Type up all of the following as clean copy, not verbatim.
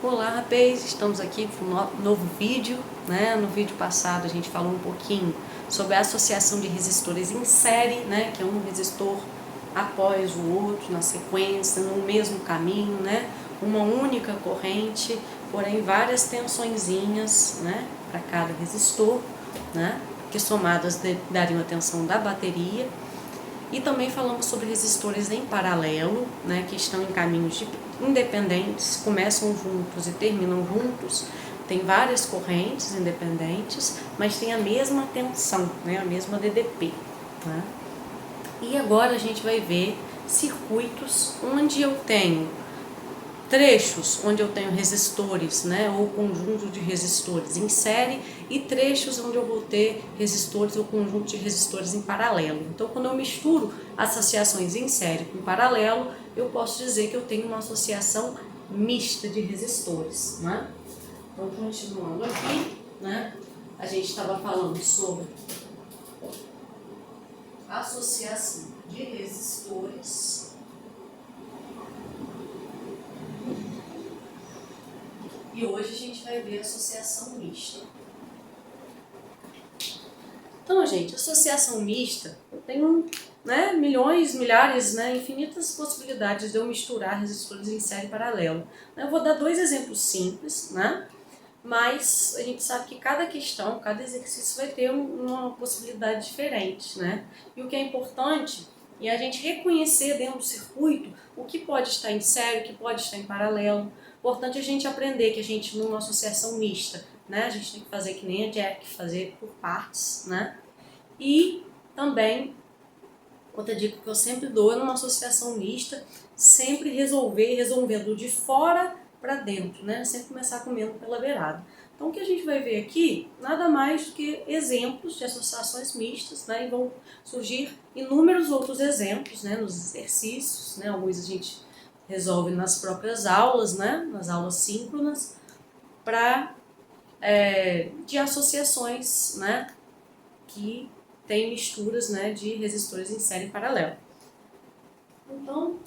Olá, rapaz! Estamos aqui com um novo vídeo, né? No vídeo passado a gente falou um pouquinho sobre a associação de resistores em série, né? Que é um resistor após o outro, na sequência, no mesmo caminho, né? Uma única corrente, porém várias tensõezinhas, né? Para cada resistor, né? Que somadas dariam a tensão da bateria. E também falamos sobre resistores em paralelo, né, que estão em caminhos independentes, começam juntos e terminam juntos. Tem várias correntes independentes, mas tem a mesma tensão, né, a mesma DDP. Né? E agora a gente vai ver circuitos onde eu tenho trechos onde eu tenho resistores, né, ou conjunto de resistores em série, e trechos onde eu vou ter resistores ou conjunto de resistores em paralelo. Então, quando eu misturo associações em série com paralelo, eu posso dizer que eu tenho uma associação mista de resistores. Né? Então, continuando aqui, né, a gente estava falando sobre associação de resistores. E hoje a gente vai ver associação mista. Então, gente, associação mista, eu tenho, né, milhões, milhares, né, infinitas possibilidades de eu misturar resistores em série paralelo. Eu vou dar dois exemplos simples, né, mas a gente sabe que cada questão, cada exercício vai ter uma possibilidade diferente, né. E o que é importante é a gente reconhecer dentro do circuito o que pode estar em série, o que pode estar em paralelo. Importante a gente aprender que a gente, numa associação mista, né, a gente tem que fazer que nem a Jack, fazer por partes, né? E também, outra dica que eu sempre dou é numa associação mista, sempre resolvendo de fora para dentro, né? Sempre começar comendo pela beirada. Então, o que a gente vai ver aqui, nada mais do que exemplos de associações mistas, né? E vão surgir inúmeros outros exemplos, né? Nos exercícios, né? Alguns a gente resolve nas próprias aulas, né? Nas aulas síncronas, de associações, né? Que tem misturas, né? De resistores em série paralelo. Então,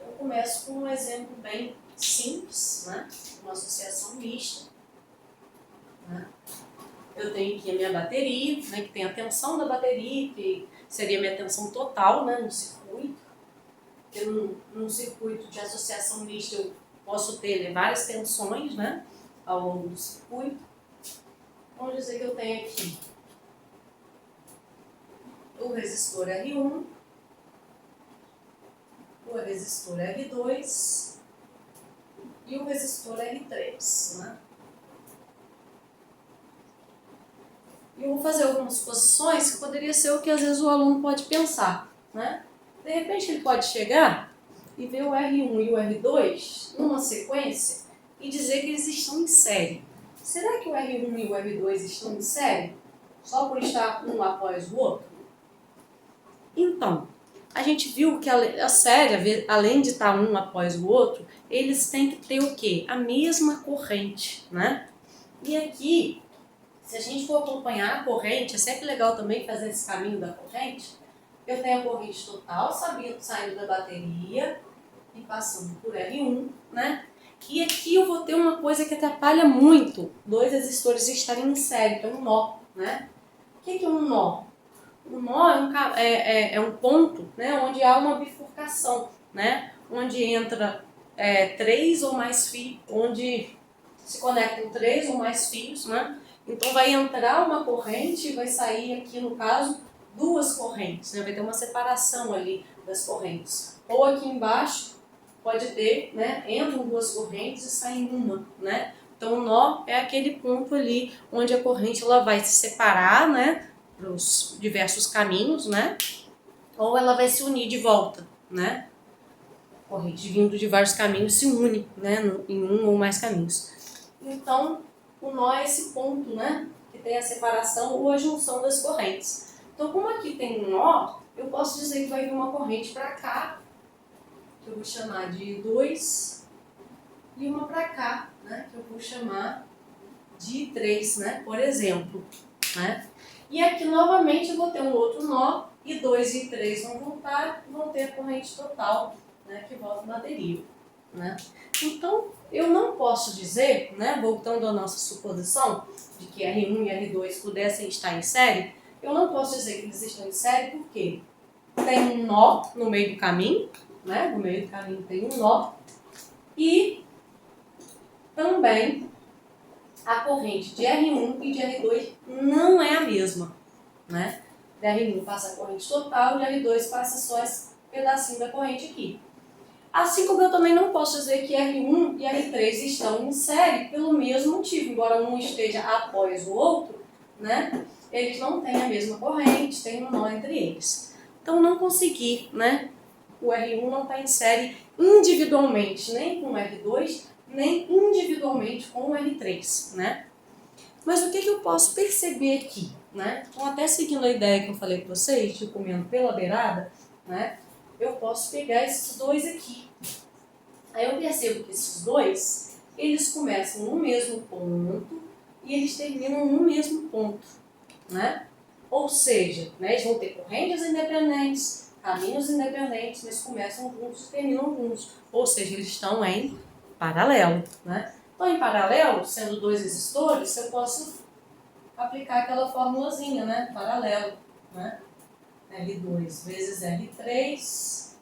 eu começo com um exemplo bem simples, né? Uma associação mista. Né? Eu tenho aqui a minha bateria, né? Que tem a tensão da bateria, que seria a minha tensão total, né? No circuito. Porque num circuito de associação mista eu posso ter várias tensões, né? Ao longo do circuito. Vamos dizer que eu tenho aqui o resistor R1, o resistor R2 e o resistor R3. Né? E eu vou fazer algumas suposições que poderia ser o que às vezes o aluno pode pensar. Né? De repente ele pode chegar e ver o R1 e o R2 numa sequência e dizer que eles estão em série. Será que o R1 e o R2 estão em série? Só por estar um após o outro? Então, a gente viu que a série, além de estar um após o outro, eles têm que ter o quê? A mesma corrente, né? E aqui, se a gente for acompanhar a corrente, é sempre legal também fazer esse caminho da corrente. Eu tenho a corrente total saindo da bateria e passando por R1, né? E aqui eu vou ter uma coisa que atrapalha muito dois resistores estarem em série, que é um nó, né? O que é um nó? O nó é um ponto, né, onde há uma bifurcação, né, onde entra três ou mais fios, onde se conectam três ou mais fios, né? Então vai entrar uma corrente e vai sair aqui, no caso, duas correntes, né? Vai ter uma separação ali das correntes. Ou aqui embaixo pode ter, né, entram duas correntes e saem uma, né? Então o nó é aquele ponto ali onde a corrente ela vai se separar, né, para os diversos caminhos, né? Ou ela vai se unir de volta, né? A corrente vindo de vários caminhos se une, né, em um ou mais caminhos. Então, o nó é esse ponto, né, que tem a separação ou a junção das correntes. Então, como aqui tem um nó, eu posso dizer que vai vir uma corrente para cá, que eu vou chamar de 2, e uma para cá, né, que eu vou chamar de 3, né, por exemplo, né? E aqui novamente eu vou ter um outro nó, e 2 e 3 vão voltar, vão ter a corrente total, né, que volta à bateria. né? Então, eu não posso dizer, né, voltando à nossa suposição de que R1 e R2 pudessem estar em série, eu não posso dizer que eles estão em série porque tem um nó no meio do caminho, né? No meio do caminho tem um nó, e também a corrente de R1 e de R2 não é a mesma, né? De R1 passa a corrente total, de R2 passa só esse pedacinho da corrente aqui. Assim como eu também não posso dizer que R1 e R3 estão em série pelo mesmo motivo, embora um esteja após o outro, né? Eles não têm a mesma corrente, tem um nó entre eles. Então, não consegui, né? O R1 não está em série individualmente, nem com o R2, nem individualmente com o R3, né? Mas o que eu posso perceber aqui, né? Então, até seguindo a ideia que eu falei para vocês, de comendo pela beirada, né? Eu posso pegar esses dois aqui. Aí eu percebo que esses dois, eles começam no mesmo ponto e eles terminam no mesmo ponto, né? Ou seja, né, eles vão ter correntes independentes, caminhos independentes, mas começam juntos e terminam juntos. Ou seja, eles estão em paralelo, né? Então, em paralelo, sendo dois resistores, eu posso aplicar aquela formulazinha, né? Paralelo, né? R2 vezes R3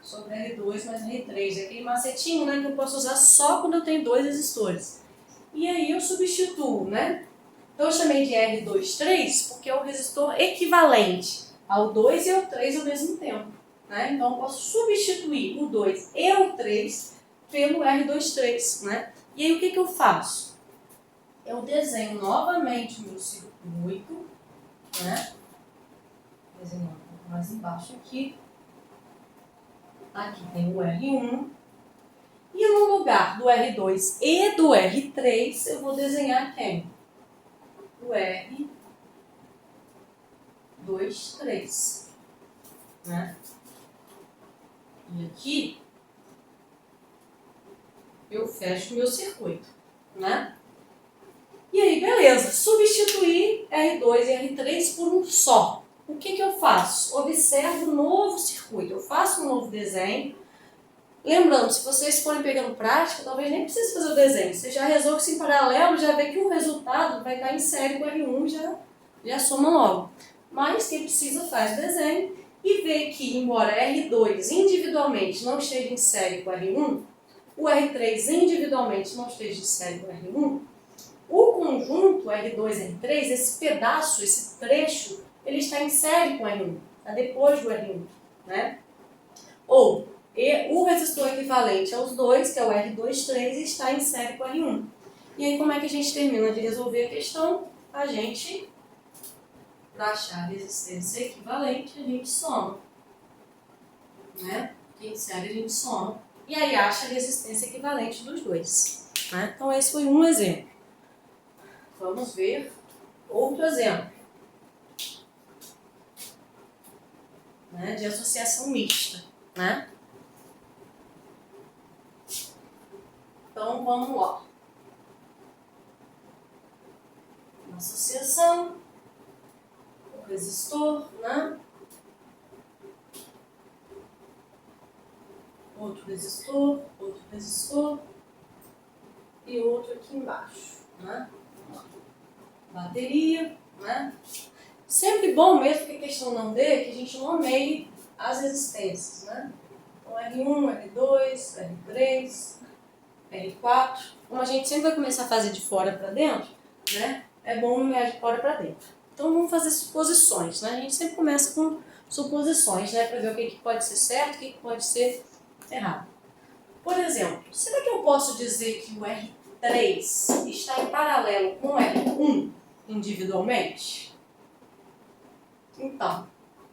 sobre R2 mais R3. É aquele macetinho, né, que eu posso usar só quando eu tenho dois resistores. E aí eu substituo, né? Então eu chamei de R23 porque é o resistor equivalente ao 2 e ao 3 ao mesmo tempo, né? Então eu posso substituir o 2 e o 3 pelo R23, né? E aí o que eu faço? Eu desenho novamente o meu circuito, né? Desenhar um pouco mais embaixo aqui. Aqui tem o R1. E no lugar do R2 e do R3, eu vou desenhar quem? O R2, 3. Né? E aqui eu fecho o meu circuito. Né? E aí, beleza. Substituir R2 e R3 por um só. O que eu faço? Observo o novo circuito. Eu faço um novo desenho. Lembrando, se vocês forem pegando prática, talvez nem precise fazer o desenho. Você já resolve isso em paralelo, já vê que o resultado vai estar em série com R1 e já soma logo. Mas quem precisa faz o desenho e vê que, embora R2 individualmente não esteja em série com R1, o R3 individualmente não esteja em série com R1, o conjunto R2 e R3, esse pedaço, esse trecho, ele está em série com R1, está depois do R1, né? Ou o resistor equivalente aos dois, que é o R23, está em série com o R1. E aí como é que a gente termina de resolver a questão? A gente, para achar a resistência equivalente, a gente soma. Né? Em série a gente soma. E aí acha a resistência equivalente dos dois. Né? Então esse foi um exemplo. Vamos ver outro exemplo. Né? De associação mista. Né? Então, vamos lá. Uma associação, um resistor, né? Outro resistor e outro aqui embaixo, né? Bateria, né? Sempre bom mesmo que a questão não dê, que a gente nomeie as resistências, né? Então, R1, R2, R3, R4. Como a gente sempre vai começar a fazer de fora para dentro, né? É bom nomear de fora para dentro. Então vamos fazer suposições, né? A gente sempre começa com suposições, né? Para ver o que pode ser certo, o que pode ser errado. Por exemplo, será que eu posso dizer que o R3 está em paralelo com o R1 individualmente? Então,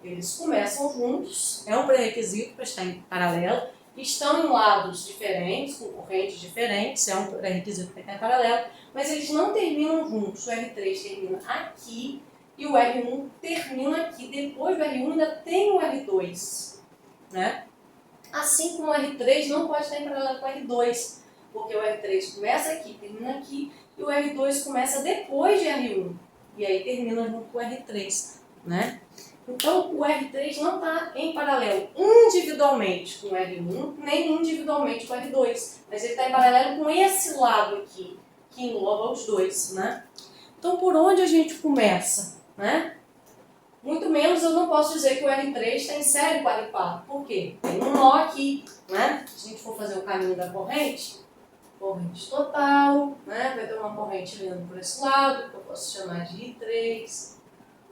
eles começam juntos, é um pré-requisito para estar em paralelo, estão em lados diferentes, com correntes diferentes, é um pré-requisito para estar em paralelo, mas eles não terminam juntos. O R3 termina aqui e o R1 termina aqui. Depois do R1 ainda tem o R2, né? Assim como o R3 não pode estar em paralelo com o R2, porque o R3 começa aqui, termina aqui, e o R2 começa depois de R1, e aí termina junto com o R3, né? Então, o R3 não está em paralelo individualmente com o R1, nem individualmente com o R2. Mas ele está em paralelo com esse lado aqui, que engloba os dois, né? Então, por onde a gente começa, né? Muito menos eu não posso dizer que o R3 está em série com o R4. Por quê? Tem um nó aqui, né? Se a gente for fazer o caminho da corrente total, né? Vai ter uma corrente vindo por esse lado, que eu posso chamar de I3.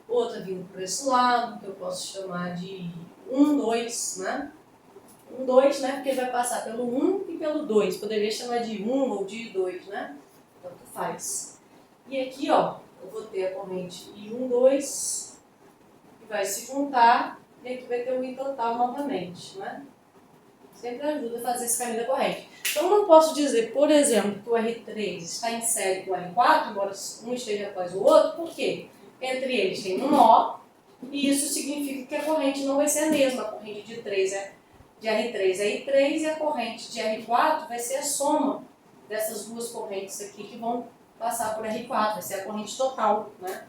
Outra vindo por esse lado, que eu posso chamar de 1, 2, né? 1, 2, né? Porque vai passar pelo 1 e pelo 2. Poderia chamar de 1 ou de 2, né? Tanto faz. E aqui, ó, eu vou ter a corrente I1, 2, que vai se juntar, e aqui vai ter o I total novamente, né? Sempre ajuda a fazer esse caminho da corrente. Então, eu não posso dizer, por exemplo, que o R3 está em série com o R4, embora um esteja após o outro, por quê? Entre eles tem um nó, e isso significa que a corrente não vai ser a mesma. A corrente de R3 é I3 e a corrente de R4 vai ser a soma dessas duas correntes aqui que vão passar por R4, vai ser a corrente total, né?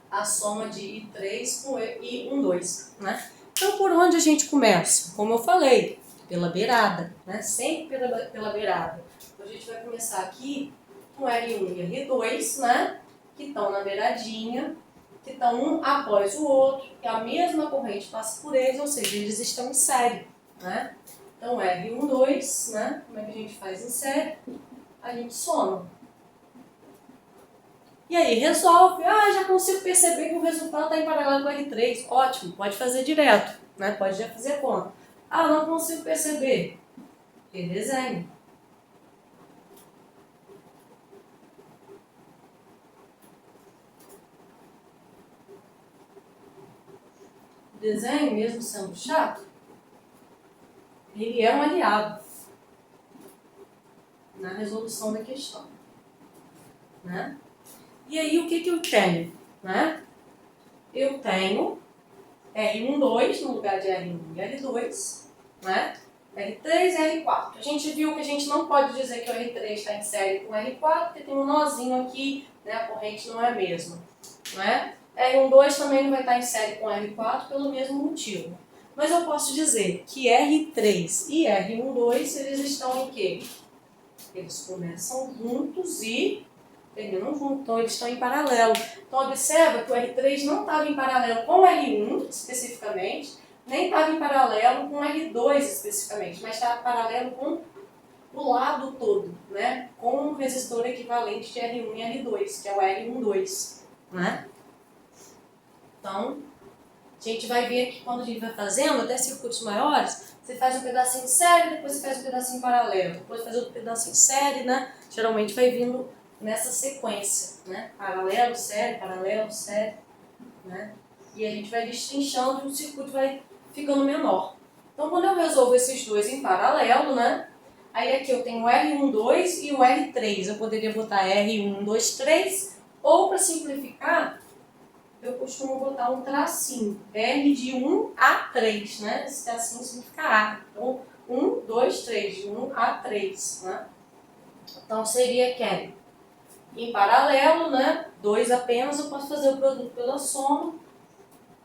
A soma de I3 com I1, 2, né? Então, por onde a gente começa? Como eu falei, pela beirada, né? Sempre pela beirada. Então, a gente vai começar aqui com R1 e R2, né? Que estão na beiradinha, que estão um após o outro, que a mesma corrente passa por eles, ou seja, eles estão em série, né? Então, R1, 2, né? Como é que a gente faz em série? A gente soma. E aí, resolve. Ah, já consigo perceber que o resultado está em paralelo com o R3. Ótimo, pode fazer direto, né? Pode já fazer a conta. Ah, não consigo perceber. Redesenho. O desenho, mesmo sendo chato, ele é um aliado na resolução da questão, né? E aí, o que eu tenho, né? Eu tenho R1, 2 no lugar de R1 e R2, né? R3 e R4. A gente viu que a gente não pode dizer que o R3 está em série com o R4, porque tem um nozinho aqui, né? A corrente não é a mesma, né? R1, 2 também não vai estar em série com o R4 pelo mesmo motivo. Mas eu posso dizer que R3 e R1, 2, eles estão em quê? Eles começam juntos e terminam juntos, então eles estão em paralelo. Então observa que o R3 não estava em paralelo com o R1 especificamente, nem estava em paralelo com o R2 especificamente, mas estava em paralelo com o lado todo, né? Com um resistor equivalente de R1 e R2, que é o R1, 2, né? Então, a gente vai ver que quando a gente vai fazendo, até circuitos maiores, você faz um pedacinho de série, depois você faz um pedacinho paralelo, depois faz outro pedacinho de série, né? Geralmente vai vindo nessa sequência, né? Paralelo, série, né? E a gente vai destrinchando e o circuito vai ficando menor. Então, quando eu resolvo esses dois em paralelo, né? Aí aqui eu tenho o R1, 2 e o R3. Eu poderia botar R1, 2, 3, ou para simplificar, eu costumo botar um tracinho, R de 1 a 3, né? Esse tracinho significa A. Então, 1, 2, 3, de 1 a 3, né? Então, seria que em paralelo, né? 2 apenas, eu posso fazer o produto pela soma.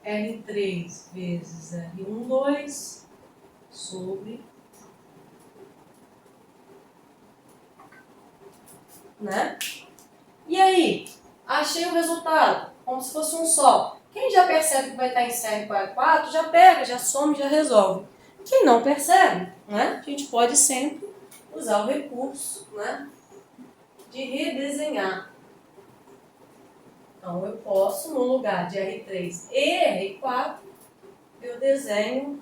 R3 vezes R1, 2 sobre, né? E aí, achei o resultado, como se fosse um só. Quem já percebe que vai estar em série com R4, já pega, já soma e já resolve. Quem não percebe, né? A gente pode sempre usar o recurso, né? De redesenhar. Então, eu posso, no lugar de R3 e R4, eu desenho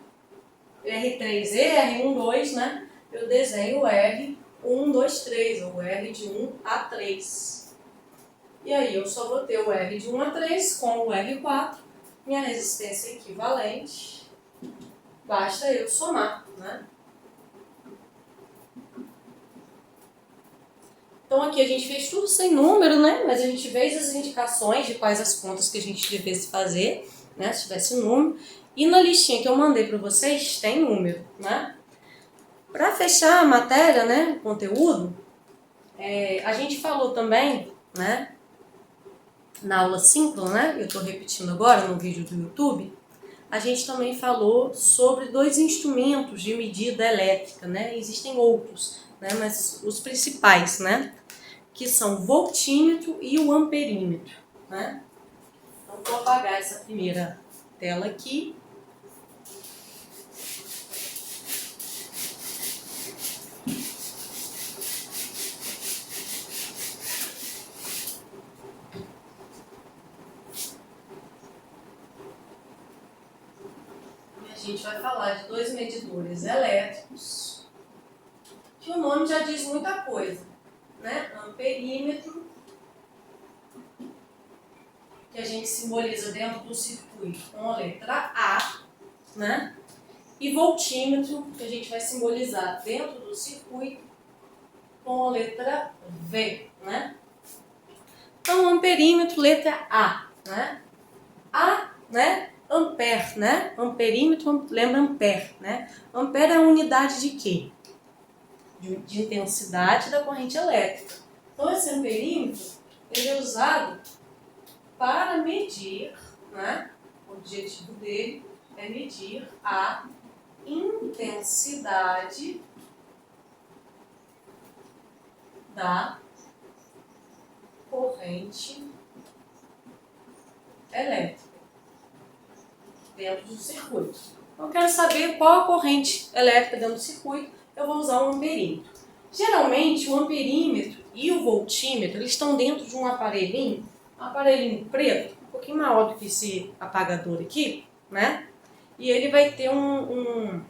R3 e R1, 2, né? Eu desenho R1, 2, 3, ou R de 1 a 3. E aí eu só vou ter o R de 1 a 3 com o R4, minha resistência é equivalente, basta eu somar, né? Então aqui a gente fez tudo sem número, né? Mas a gente fez as indicações de quais as contas que a gente devesse fazer, né? Se tivesse número. E na listinha que eu mandei para vocês tem número, né? Para fechar a matéria, né? O conteúdo, a gente falou também, né? na aula síncrona, né? Eu estou repetindo agora no vídeo do YouTube. A gente também falou sobre 2 instrumentos de medida elétrica, né? Existem outros, né? Mas os principais, né? Que são o voltímetro e o amperímetro, né? Então, vou apagar essa primeira tela aqui. A gente vai falar de 2 medidores elétricos, que o nome já diz muita coisa, né? Amperímetro, que a gente simboliza dentro do circuito com a letra A, né? E voltímetro, que a gente vai simbolizar dentro do circuito com a letra V, né? Então, amperímetro, letra A, né? A, né? Ampere, né? Amperímetro, lembra ampere, né? Ampere é a unidade de quê? De intensidade da corrente elétrica. Então, esse amperímetro, ele é usado para medir, né? O objetivo dele é medir a intensidade da corrente elétrica dentro do circuito. Então, eu quero saber qual a corrente elétrica dentro do circuito, eu vou usar o amperímetro. Geralmente, o amperímetro e o voltímetro, eles estão dentro de um aparelhinho preto, um pouquinho maior do que esse apagador aqui, né? E ele vai ter um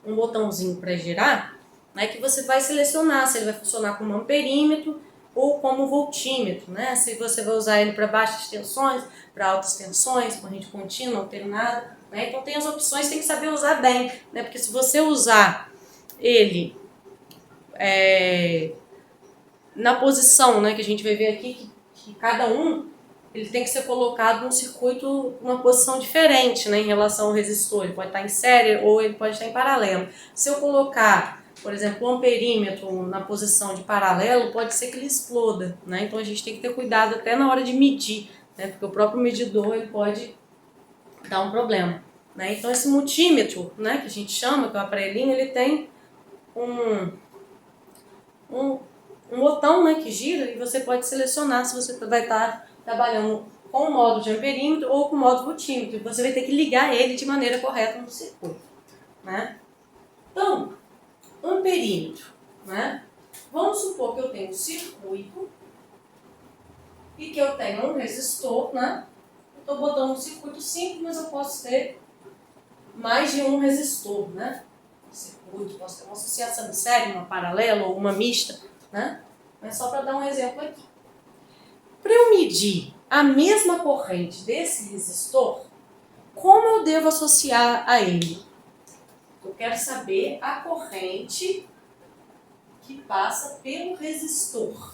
botãozinho para girar, né, que você vai selecionar se ele vai funcionar como amperímetro ou como voltímetro, né? Se você vai usar ele para baixas tensões, para altas tensões, corrente contínua, alternada, né? Então tem as opções, tem que saber usar bem, né? Porque se você usar ele na posição, né, que a gente vai ver aqui, que cada um ele tem que ser colocado num circuito numa posição diferente, né, em relação ao resistor. Ele pode estar em série ou ele pode estar em paralelo. Se eu colocar, por exemplo, o amperímetro na posição de paralelo, pode ser que ele exploda, né? Então a gente tem que ter cuidado até na hora de medir, né? Porque o próprio medidor ele pode dar um problema, né? Então esse multímetro, né, que a gente chama, que é o aparelhinho, ele tem um botão, né, que gira e você pode selecionar se você vai estar trabalhando com o modo de amperímetro ou com o modo voltímetro. Você vai ter que ligar ele de maneira correta no circuito, né? Então, amperímetro, né? Vamos supor que eu tenho um circuito e que eu tenho um resistor, né? Estou botando um circuito simples, mas eu posso ter mais de um resistor, né? Circuito, posso ter uma associação de série, uma paralela ou uma mista, né? Mas só para dar um exemplo aqui. Para eu medir a mesma corrente desse resistor, como eu devo associar a ele? Eu quero saber a corrente que passa pelo resistor.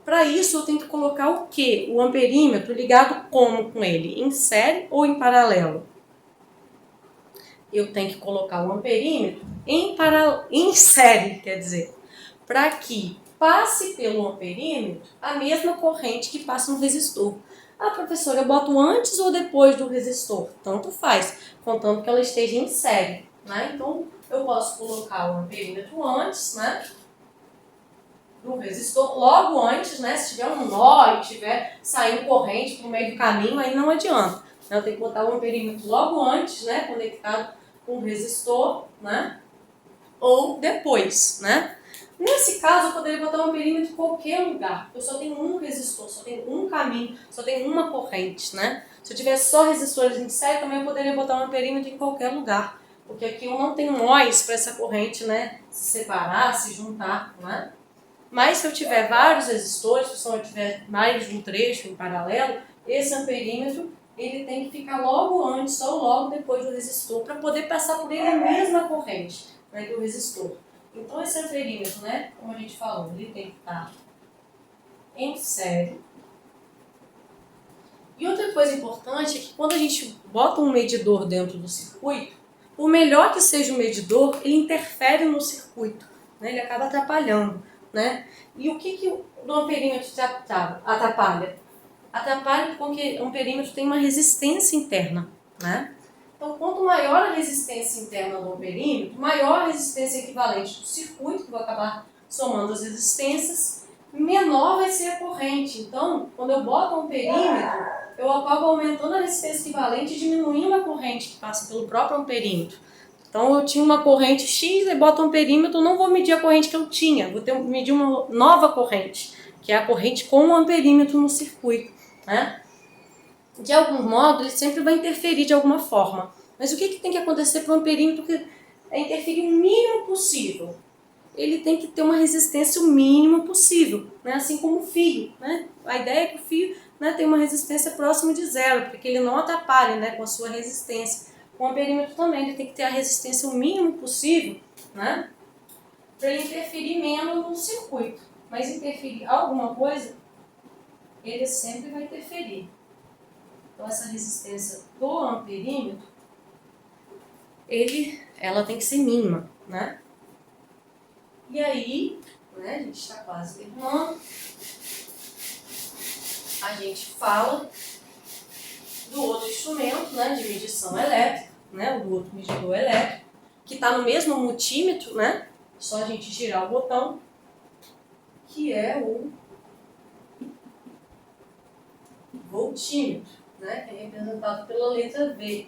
Para isso, eu tenho que colocar o quê? O amperímetro ligado como com ele? Em série ou em paralelo? Eu tenho que colocar o amperímetro em série, quer dizer, para que passe pelo amperímetro a mesma corrente que passa no resistor. Ah, professora, eu boto antes ou depois do resistor? Tanto faz, contanto que ela esteja em série, né? Então, eu posso colocar o amperímetro antes, né, do resistor, logo antes, né? Se tiver um nó e tiver saindo corrente no meio do caminho, aí não adianta. Eu tenho que botar o amperímetro logo antes, né, conectado com o resistor, né, ou depois, né? Nesse caso, eu poderia botar um amperímetro em qualquer lugar. Eu só tenho um resistor, só tenho um caminho, só tenho uma corrente, né? Se eu tivesse só resistores em série, também eu poderia botar um amperímetro em qualquer lugar. Porque aqui eu não tenho nós para essa corrente, né, se separar, se juntar, né? Mas se eu tiver vários resistores, se eu tiver mais de um trecho em paralelo, esse amperímetro ele tem que ficar logo antes ou logo depois do resistor para poder passar por ele a mesma corrente, né, do resistor. Então esse amperímetro, né, como a gente falou, ele tem que estar em série. E outra coisa importante é que quando a gente bota um medidor dentro do circuito, por melhor que seja o medidor, ele interfere no circuito, né, ele acaba atrapalhando, né? E o que o amperímetro atrapalha? Atrapalha porque um perímetro tem uma resistência interna, né? Então, quanto maior a resistência interna do perímetro, maior a resistência equivalente do circuito, que vai acabar somando as resistências, menor vai ser a corrente. Então, quando eu boto um perímetro, eu acabo aumentando a resistência equivalente e diminuindo a corrente que passa pelo próprio amperímetro. Então, eu tinha uma corrente X, e boto um perímetro, não vou medir a corrente que eu tinha, vou medir uma nova corrente, que é a corrente com o amperímetro no circuito, né? De algum modo, ele sempre vai interferir de alguma forma. Mas o que tem que acontecer para o amperímetro que é interferir o mínimo possível? Ele tem que ter uma resistência o mínimo possível, né? Assim como o fio, né? A ideia é que o fio, né, tem uma resistência próxima de zero, porque ele não atrapalha, né, com a sua resistência. O amperímetro também ele tem que ter a resistência o mínimo possível, né, para ele interferir menos no circuito. Mas interferir alguma coisa, ele sempre vai interferir. Então, essa resistência do amperímetro, ela tem que ser mínima, né? E aí, né, a gente está quase terminando, a gente fala do outro instrumento, né, de medição elétrica, né, do outro medidor elétrico, que está no mesmo multímetro, né? Só a gente girar o botão, que é o voltímetro, né, que é representado pela letra V,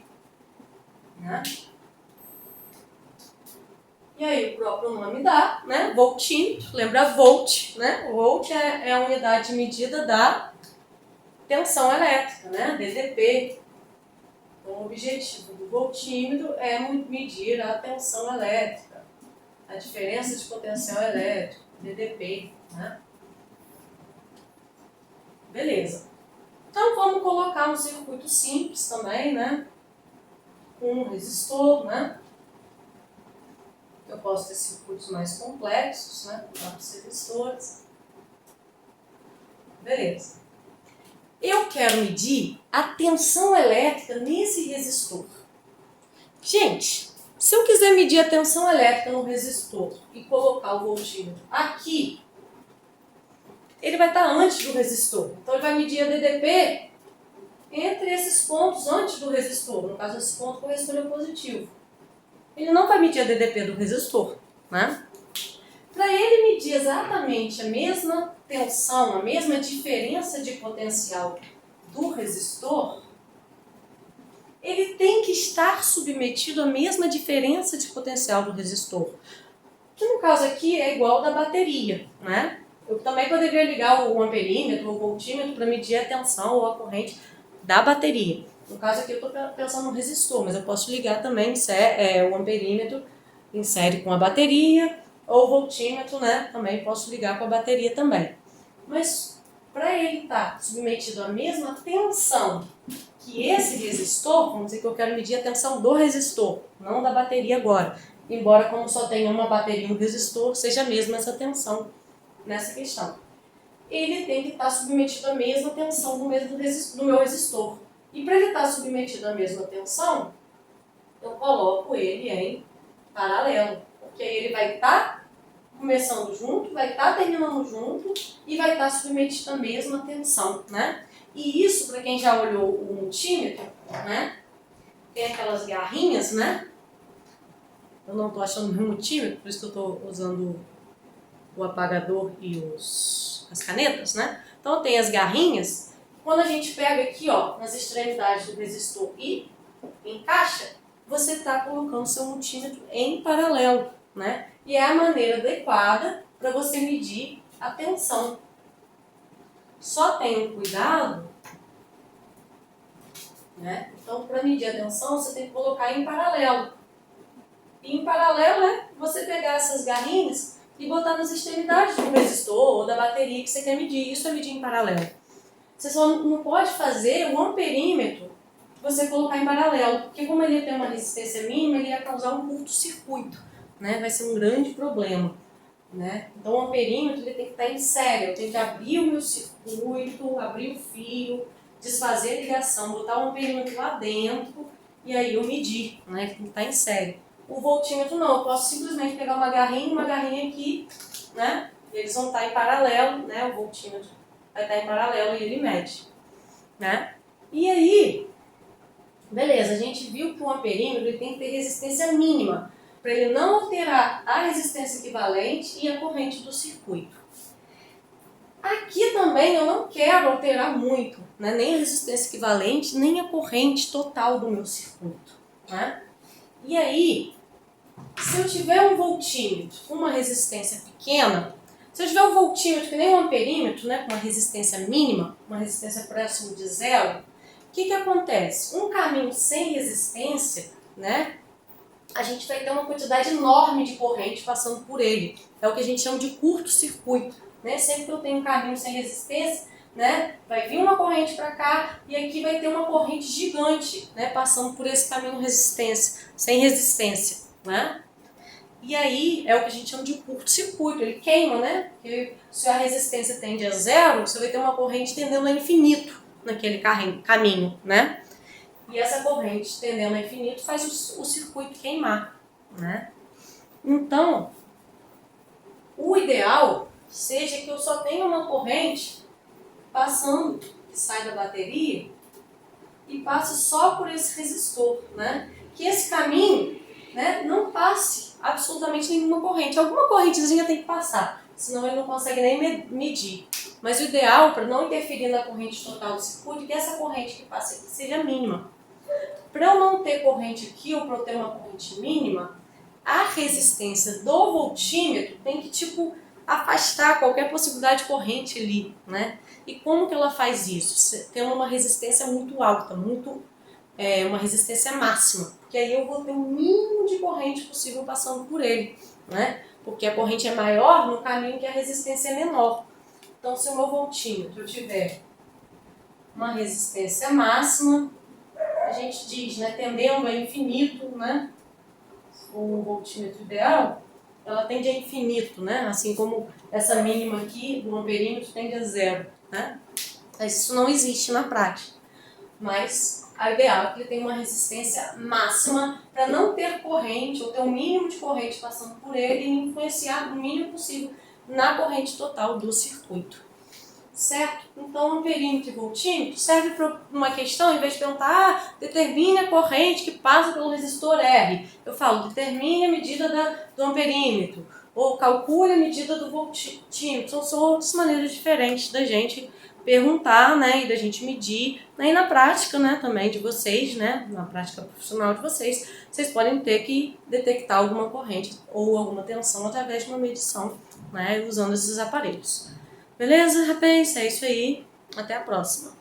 né? E aí o próprio nome dá, né, voltímetro, lembra volt, né? Volt é a unidade de medida da tensão elétrica, né, DDP. Então, o objetivo do voltímetro é medir a tensão elétrica, a diferença de potencial elétrico, DDP, né? Beleza. Então, vamos colocar um circuito simples também, né? Com um resistor, né? Eu posso ter circuitos mais complexos, né? Com vários resistores. Beleza. Eu quero medir a tensão elétrica nesse resistor. Gente, se eu quiser medir a tensão elétrica no resistor e colocar o voltímetro aqui, ele vai estar antes do resistor. Então, ele vai medir a DDP entre esses pontos antes do resistor. No caso, esse ponto corresponde ao positivo. Ele não vai medir a DDP do resistor, né? Para ele medir exatamente a mesma tensão, a mesma diferença de potencial do resistor, ele tem que estar submetido à mesma diferença de potencial do resistor. Que no caso aqui é igual ao da bateria, né? Eu também poderia ligar o amperímetro ou o voltímetro para medir a tensão ou a corrente da bateria. No caso aqui eu estou pensando no resistor, mas eu posso ligar também o amperímetro em série com a bateria, ou o voltímetro, né? Também posso ligar com a bateria também. Mas para ele estar submetido à mesma tensão que esse resistor, vamos dizer que eu quero medir a tensão do resistor, não da bateria agora. Embora como só tenha uma bateria e um resistor, seja a mesma essa tensão nessa questão. Ele tem que estar submetido à mesma tensão do meu resistor. E para ele estar submetido à mesma tensão, eu coloco ele em paralelo. Porque aí ele vai estar começando junto, vai estar terminando junto e vai estar submetido à mesma tensão, né? E isso, para quem já olhou o multímetro, né? Tem aquelas garrinhas, né? Eu não estou achando o meu multímetro, por isso que eu estou usando o apagador e as canetas, né? Então tem as garrinhas. Quando a gente pega aqui, ó, nas extremidades do resistor e encaixa, você está colocando seu multímetro em paralelo, né? E é a maneira adequada para você medir a tensão. Só tenham cuidado, né? Então, para medir a tensão, você tem que colocar em paralelo. E em paralelo é você pegar essas garrinhas e botar nas extremidades do resistor ou da bateria que você quer medir. Isso é medir em paralelo. Você só não pode fazer o amperímetro que você colocar em paralelo, porque como ele tem uma resistência mínima, ele ia causar um curto-circuito, né? Vai ser um grande problema, né? Então o amperímetro ele tem que estar em série. Eu tenho que abrir o meu circuito, abrir o fio, desfazer a ligação, botar o amperímetro lá dentro e aí eu medir, né? Tem que estar em série. O voltímetro não, eu posso simplesmente pegar uma garrinha aqui, né? E eles vão estar em paralelo, né? O voltímetro vai estar em paralelo e ele mede. né? E aí, beleza, a gente viu que o amperímetro ele tem que ter resistência mínima, para ele não alterar a resistência equivalente e a corrente do circuito. Aqui também eu não quero alterar muito, né? Nem a resistência equivalente, nem a corrente total do meu circuito, né? E aí, se eu tiver um voltímetro com uma resistência pequena, se eu tiver um voltímetro que nem um amperímetro, né, com uma resistência mínima, uma resistência próxima de zero, o que acontece? Um caminho sem resistência, né, a gente vai ter uma quantidade enorme de corrente passando por ele. É o que a gente chama de curto-circuito, né? Sempre que eu tenho um caminho sem resistência, né, vai vir uma corrente para cá e aqui vai ter uma corrente gigante, né, passando por esse caminho sem resistência, né? E aí é o que a gente chama de curto-circuito, ele queima, né? Porque se a resistência tende a zero, você vai ter uma corrente tendendo a infinito naquele caminho, né? E essa corrente tendendo a infinito faz o circuito queimar, né? Então, o ideal seja que eu só tenha uma corrente passando, que sai da bateria e passe só por esse resistor, né? Que esse caminho, né, não passe absolutamente nenhuma corrente. Alguma correntezinha tem que passar, senão ele não consegue nem medir. Mas o ideal, para não interferir na corrente total do circuito, é que essa corrente que passe aqui seja mínima. Para eu não ter corrente aqui, ou para eu ter uma corrente mínima, a resistência do voltímetro tem que, afastar qualquer possibilidade de corrente ali, né? E como que ela faz isso? Tendo uma resistência muito alta, uma resistência máxima, porque aí eu vou ter o mínimo de corrente possível passando por ele, né? Porque a corrente é maior no caminho que a resistência é menor. Então, se o meu voltímetro tiver uma resistência máxima, a gente diz, né, tendendo a infinito, né? O voltímetro ideal, ela tende a infinito, né? Assim como essa mínima aqui do amperímetro tende a zero, né? Mas isso não existe na prática. Mas a ideal é que ele tenha uma resistência máxima para não ter corrente, ou ter um mínimo de corrente passando por ele e influenciar o mínimo possível na corrente total do circuito. Certo? Então, amperímetro e voltímetro serve para uma questão, em vez de perguntar, determine a corrente que passa pelo resistor R. Eu falo, determine a medida do amperímetro, ou calcule a medida do voltímetro. São outras maneiras diferentes da gente perguntar, né, e da gente medir, né, e na prática, né, também de vocês, né, na prática profissional de vocês podem ter que detectar alguma corrente ou alguma tensão através de uma medição, né, usando esses aparelhos. Beleza, rapaz? É isso aí. Até a próxima.